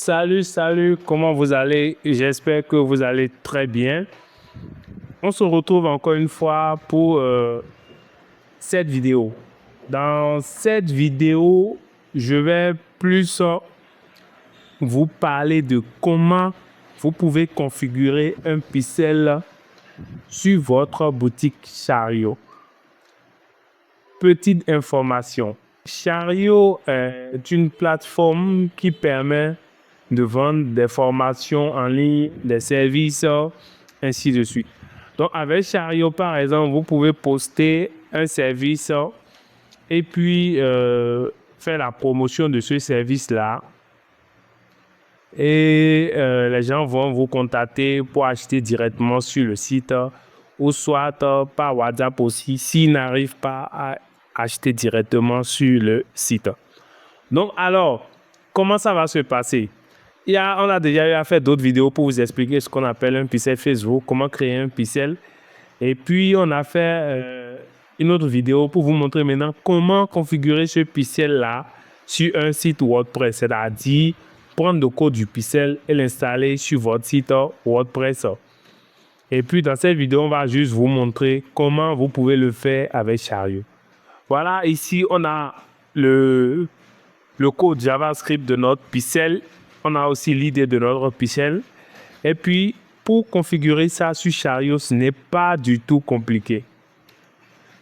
Salut, comment vous allez? J'espère que vous allez très bien. On se retrouve encore une fois pour cette vidéo. Dans cette vidéo, je vais plus vous parler de comment vous pouvez configurer un pixel sur votre boutique Chariot. Petite information, Chariot est une plateforme qui permet de vendre des formations en ligne, des services, ainsi de suite. Donc, avec Chariot, par exemple, vous pouvez poster un service et puis faire la promotion de ce service-là. Et les gens vont vous contacter pour acheter directement sur le site ou soit par WhatsApp aussi s'ils n'arrivent pas à acheter directement sur le site. Donc, alors, comment ça va se passer? On a déjà eu à faire d'autres vidéos pour vous expliquer ce qu'on appelle un pixel Facebook, comment créer un pixel. Et puis, on a fait une autre vidéo pour vous montrer maintenant comment configurer ce pixel-là sur un site WordPress, c'est-à-dire prendre le code du pixel et l'installer sur votre site WordPress. Et puis, dans cette vidéo, on va juste vous montrer comment vous pouvez le faire avec Chariot. Voilà, ici, on a le code JavaScript de notre pixel. On a aussi l'idée de notre pixel. Et puis, pour configurer ça sur Chariot, ce n'est pas du tout compliqué.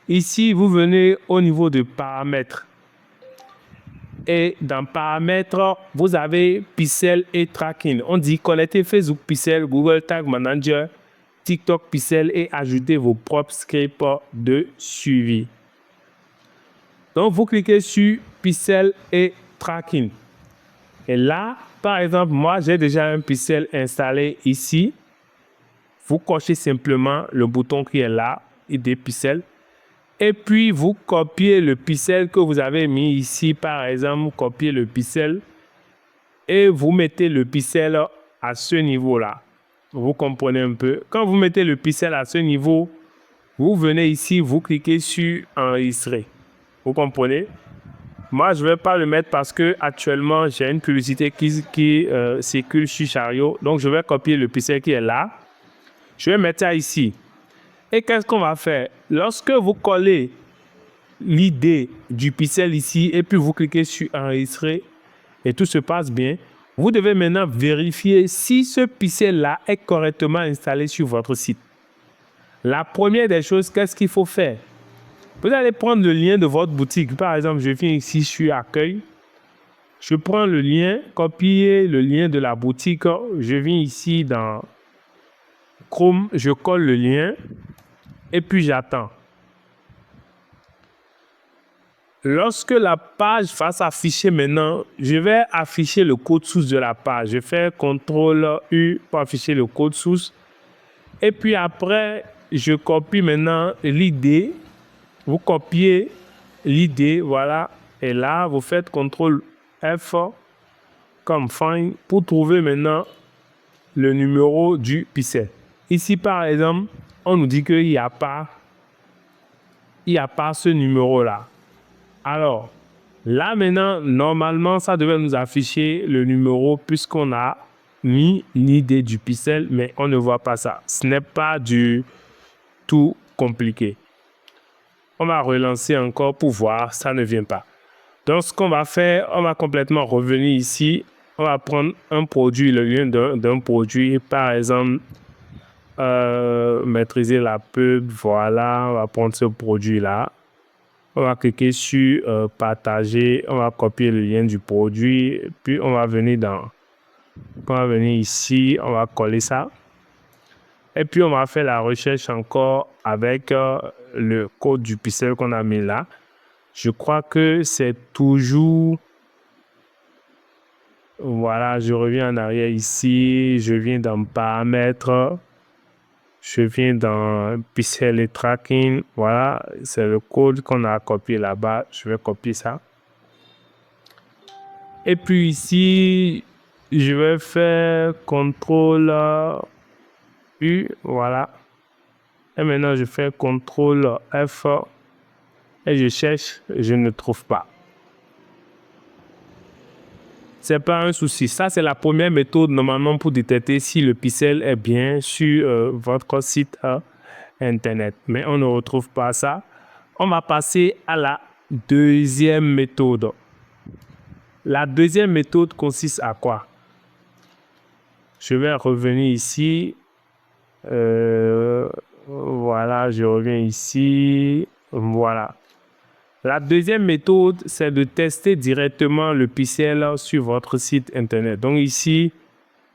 Ici, vous venez au niveau de paramètres. Et dans paramètres, vous avez pixel et tracking. On dit connecter Facebook pixel, Google Tag Manager, TikTok pixel et ajouter vos propres scripts de suivi. Donc, vous cliquez sur pixel et tracking. Et là, par exemple, moi, j'ai déjà un pixel installé ici. Vous cochez simplement le bouton qui est là, ID pixel. Et puis, vous copiez le pixel que vous avez mis ici. Par exemple, copiez le pixel et vous mettez le pixel à ce niveau-là. Vous comprenez un peu? Quand vous mettez le pixel à ce niveau, vous venez ici, vous cliquez sur enregistrer. Vous comprenez? Moi, je ne vais pas le mettre parce que actuellement j'ai une publicité qui circule sur Chariot. Donc, je vais copier le pixel qui est là. Je vais mettre ça ici. Et qu'est-ce qu'on va faire? Lorsque vous collez l'idée du pixel ici et puis vous cliquez sur enregistrer et tout se passe bien, vous devez maintenant vérifier si ce pixel-là est correctement installé sur votre site. La première des choses, qu'est-ce qu'il faut faire? Vous allez prendre le lien de votre boutique. Par exemple, je viens ici sur Accueil. Je prends le lien, copier le lien de la boutique. Je viens ici dans Chrome, je colle le lien et puis j'attends. Lorsque la page va s'afficher maintenant, je vais afficher le code source de la page. Je fais CTRL-U pour afficher le code source. Et puis après, je copie maintenant l'idée. Vous copiez l'idée, voilà. Et là, vous faites CTRL-F comme Find pour trouver maintenant le numéro du pixel. Ici, par exemple, on nous dit qu'il n'y a pas ce numéro-là. Alors, là maintenant, normalement, ça devait nous afficher le numéro puisqu'on a mis l'idée du pixel, mais on ne voit pas ça. Ce n'est pas du tout compliqué. On va relancer encore pour voir, ça ne vient pas. Donc, ce qu'on va faire, on va complètement revenir ici. On va prendre un produit, le lien d'un produit, par exemple, maîtriser la pub, voilà, on va prendre ce produit-là. On va cliquer sur partager, on va copier le lien du produit, puis on va venir ici, on va coller ça. Et puis on va faire la recherche encore avec le code du pixel qu'on a mis là. Je crois que c'est toujours... Voilà, je reviens en arrière ici, je viens dans paramètres. Je viens dans pixel et tracking. Voilà, c'est le code qu'on a copié là-bas. Je vais copier ça. Et puis ici, je vais faire CTRL-U. Voilà. Et maintenant, je fais CTRL-F. Et je cherche, je ne trouve pas. c'est pas un souci. Ça, c'est la première méthode normalement pour détecter si le pixel est bien sur votre site Internet. Mais on ne retrouve pas ça. On va passer à la deuxième méthode. La deuxième méthode consiste à quoi? Je vais revenir ici. Voilà, je reviens ici. Voilà. La deuxième méthode, c'est de tester directement le pixel sur votre site Internet. Donc ici,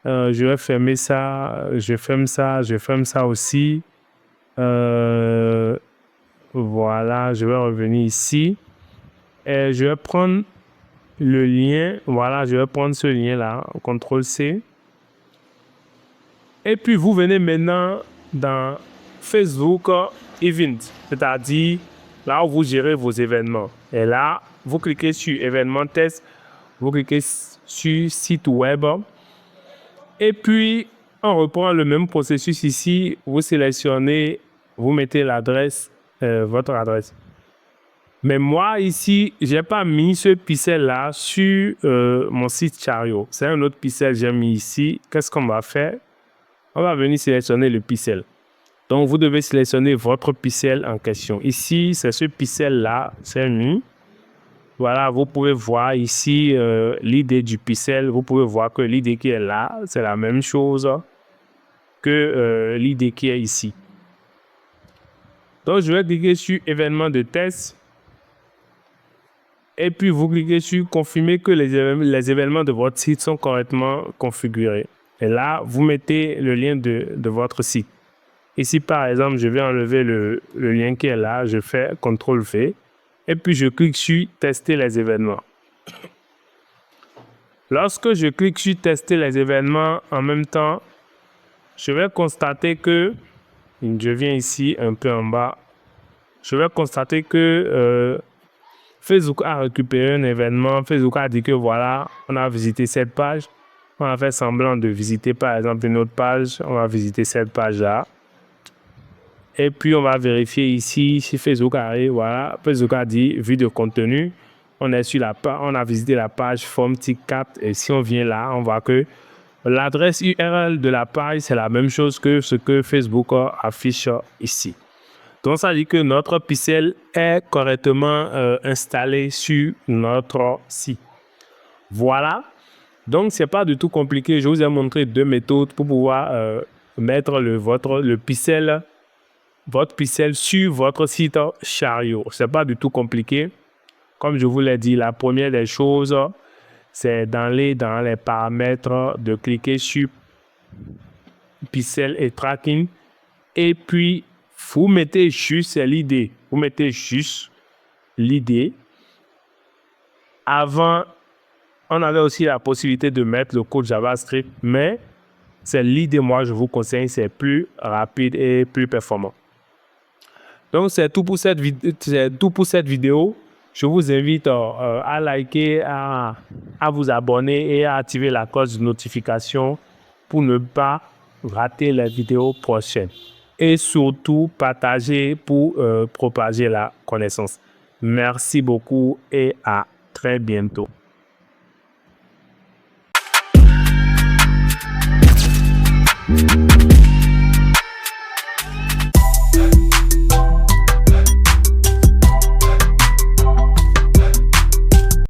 je vais fermer ça. Je ferme ça. Je ferme ça aussi. Voilà, je vais revenir ici. Et je vais prendre le lien. Voilà, je vais prendre ce lien-là. CTRL-C. Et puis, vous venez maintenant dans Facebook Events, c'est-à-dire là où vous gérez vos événements. Et là, vous cliquez sur événements test, vous cliquez sur site web. Et puis, on reprend le même processus ici. Vous sélectionnez, vous mettez l'adresse, votre adresse. Mais moi, ici, je n'ai pas mis ce pixel-là sur mon site Chariot. C'est un autre pixel que j'ai mis ici. Qu'est-ce qu'on va faire? On va venir sélectionner le pixel. Donc, vous devez sélectionner votre pixel en question. Ici, c'est ce pixel-là, c'est mis. Voilà, vous pouvez voir ici l'idée du pixel. Vous pouvez voir que l'idée qui est là, c'est la même chose que l'idée qui est ici. Donc, je vais cliquer sur événement de test. Et puis, vous cliquez sur confirmer que les événements de votre site sont correctement configurés. Et là, vous mettez le lien de votre site. Ici, par exemple, je vais enlever le lien qui est là. Je fais CTRL-V. Et puis, je clique sur tester les événements. Lorsque je clique sur tester les événements en même temps, je vais constater que, je viens ici un peu en bas, je vais constater que Facebook a récupéré un événement. Facebook a dit que voilà, on a visité cette page. On a fait semblant de visiter par exemple une autre page. On va visiter cette page-là. Et puis on va vérifier ici si Facebook arrive. Voilà, Facebook a dit vue de contenu. On est sur la page, on a visité la page Form Ticket. Et si on vient là, on voit que l'adresse URL de la page, c'est la même chose que ce que Facebook affiche ici. Donc, ça dit que notre pixel est correctement installé sur notre site. Voilà. Donc, ce n'est pas du tout compliqué. Je vous ai montré deux méthodes pour pouvoir mettre votre pixel sur votre site Chariot. Ce n'est pas du tout compliqué. Comme je vous l'ai dit, la première des choses, c'est d'aller dans les paramètres, de cliquer sur pixel et tracking. Et puis, vous mettez juste l'idée. Vous mettez juste l'idée. Avant, on avait aussi la possibilité de mettre le code JavaScript, mais c'est l'idée, moi, je vous conseille, c'est plus rapide et plus performant. Donc, c'est tout pour cette vidéo. Je vous invite à liker, à vous abonner et à activer la cloche de notification pour ne pas rater les vidéos prochaines. Et surtout, partager pour propager la connaissance. Merci beaucoup et à très bientôt.